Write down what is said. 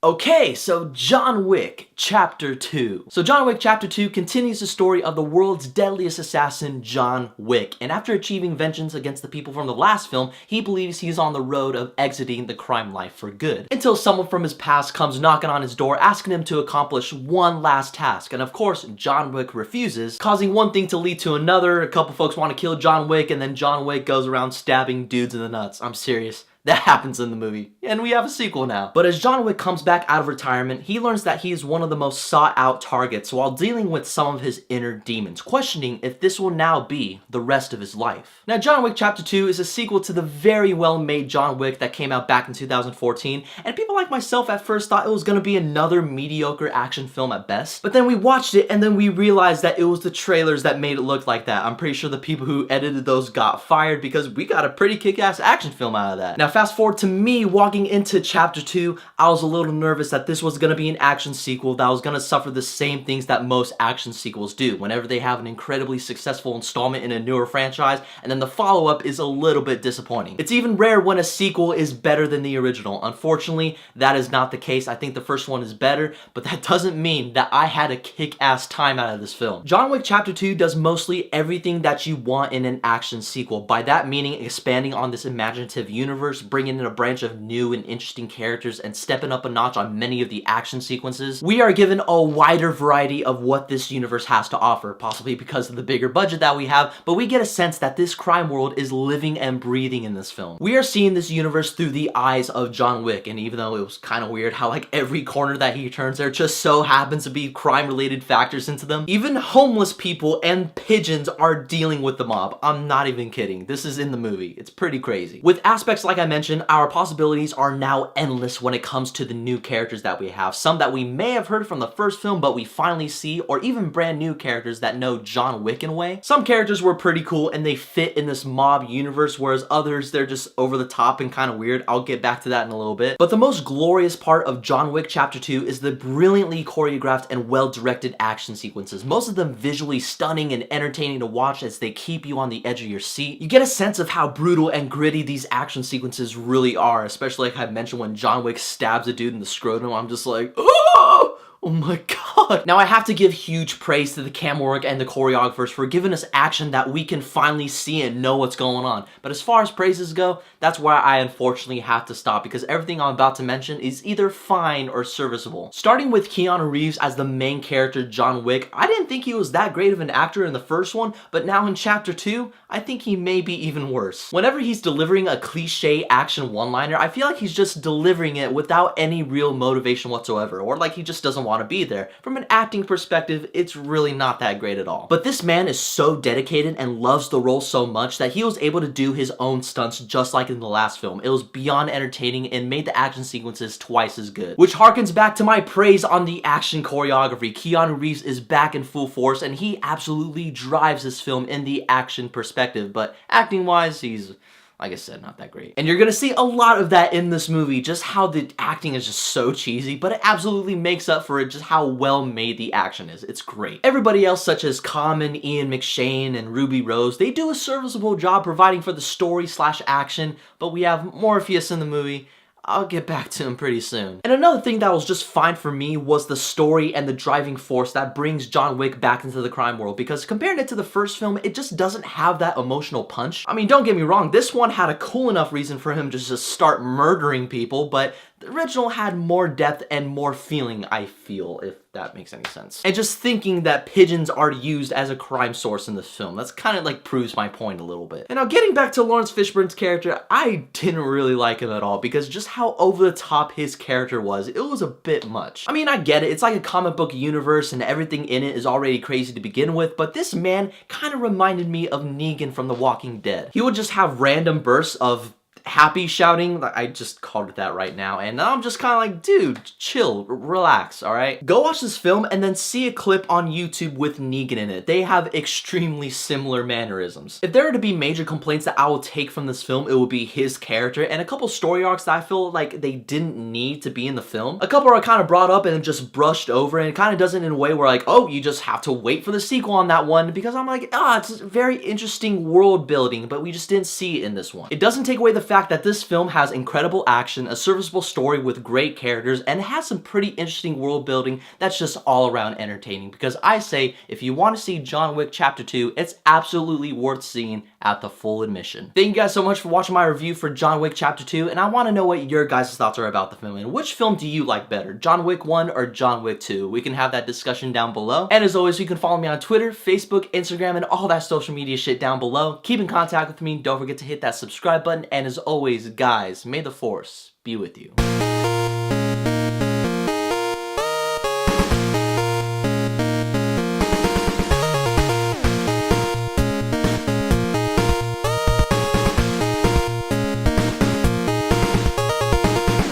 Okay, so John Wick Chapter 2. So John Wick Chapter 2 continues the story of the world's deadliest assassin, John Wick. And after achieving vengeance against the people from the last film, he believes he's on the road of exiting the crime life for good. Until someone from his past comes knocking on his door asking him to accomplish one last task. And of course, John Wick refuses, causing one thing to lead to another. A couple folks want to kill John Wick, and then John Wick goes around stabbing dudes in the nuts. I'm serious. That happens in the movie, and we have a sequel now. But as John Wick comes back out of retirement, he learns that he is one of the most sought-out targets while dealing with some of his inner demons, questioning if this will now be the rest of his life. Now, John Wick Chapter 2 is a sequel to the very well-made John Wick that came out back in 2014, and people like myself at first thought it was going to be another mediocre action film at best. But then we watched it, and then we realized that it was the trailers that made it look like that. I'm pretty sure the people who edited those got fired because we got a pretty kick-ass action film out of that. Now, fast forward to me walking into Chapter 2, I was a little nervous that this was going to be an action sequel that was going to suffer the same things that most action sequels do whenever they have an incredibly successful installment in a newer franchise, and then the follow-up is a little bit disappointing. It's even rare when a sequel is better than the original. Unfortunately, that is not the case. I think the first one is better, but that doesn't mean that I had a kick-ass time out of this film. John Wick Chapter 2 does mostly everything that you want in an action sequel. By that meaning expanding on this imaginative universe, bringing in a branch of new and interesting characters, and stepping up a notch on many of the action sequences. We are given a wider variety of what this universe has to offer, possibly because of the bigger budget that we have, but we get a sense that this crime world is living and breathing in this film. We are seeing this universe through the eyes of John Wick, and even though it was kind of weird how like every corner that he turns there just so happens to be crime-related factors into them, even homeless people and pigeons are dealing with the mob. I'm not even kidding. This is in the movie. It's pretty crazy. With aspects like I mentioned, our possibilities are now endless when it comes to the new characters that we have. Some that we may have heard from the first film, but we finally see, or even brand new characters that know John Wick in a way. Some characters were pretty cool and they fit in this mob universe, whereas others, they're just over the top and kind of weird. I'll get back to that in a little bit. But the most glorious part of John Wick Chapter 2 is the brilliantly choreographed and well-directed action sequences. Most of them visually stunning and entertaining to watch as they keep you on the edge of your seat. You get a sense of how brutal and gritty these action sequences really are, especially like I mentioned when John Wick stabs a dude in the scrotum. I'm just like, oh! Oh my god. Now I have to give huge praise to the camera work and the choreographers for giving us action that we can finally see and know what's going on. But as far as praises go, that's where I unfortunately have to stop because everything I'm about to mention is either fine or serviceable. Starting with Keanu Reeves as the main character, John Wick, I didn't think he was that great of an actor in the first one, but now in Chapter 2, I think he may be even worse. Whenever he's delivering a cliche action one-liner, I feel like he's just delivering it without any real motivation whatsoever, or like he just doesn't want to be there. From an acting perspective, it's really not that great at all. But this man is so dedicated and loves the role so much that he was able to do his own stunts just like in the last film. It was beyond entertaining and made the action sequences twice as good. Which harkens back to my praise on the action choreography. Keanu Reeves is back in full force and he absolutely drives this film in the action perspective, but acting-wise, he's, like I said, not that great. And you're gonna see a lot of that in this movie, just how the acting is just so cheesy, but it absolutely makes up for it just how well made the action is. It's great. Everybody else, such as Common, Ian McShane, and Ruby Rose, they do a serviceable job providing for the story/action, but we have Morpheus in the movie. I'll get back to him pretty soon. And another thing that was just fine for me was the story and the driving force that brings John Wick back into the crime world, because compared it to the first film, it just doesn't have that emotional punch. I mean, don't get me wrong, this one had a cool enough reason for him to just start murdering people, but the original had more depth and more feeling, I feel, if that makes any sense. And just thinking that pigeons are used as a crime source in this film, that's kind of like proves my point a little bit. And now getting back to Lawrence Fishburne's character, I didn't really like him at all because just how over the top his character was, it was a bit much. I mean, I get it, it's like a comic book universe and everything in it is already crazy to begin with, but this man kind of reminded me of Negan from The Walking Dead. He would just have random bursts of happy shouting, I just called it that right now, and I'm just kind of like, dude, chill, relax, alright? Go watch this film and then see a clip on YouTube with Negan in it. They have extremely similar mannerisms. If there are to be major complaints that I will take from this film, it will be his character and a couple story arcs that I feel like they didn't need to be in the film. A couple are kind of brought up and just brushed over, and it kind of does it in a way where like, oh, you just have to wait for the sequel on that one, because I'm like, it's very interesting world building, but we just didn't see it in this one. It doesn't take away the fact fact that this film has incredible action, a serviceable story with great characters, and it has some pretty interesting world building that's just all around entertaining. Because I say, if you want to see John Wick Chapter 2, it's absolutely worth seeing at the full admission. Thank you guys so much for watching my review for John Wick Chapter 2, and I want to know what your guys' thoughts are about the film, and which film do you like better, John Wick 1 or John Wick 2? We can have that discussion down below. And as always, you can follow me on Twitter, Facebook, Instagram, and all that social media shit down below. Keep in contact with me. Don't forget to hit that subscribe button. And as always, guys, may the force be with you.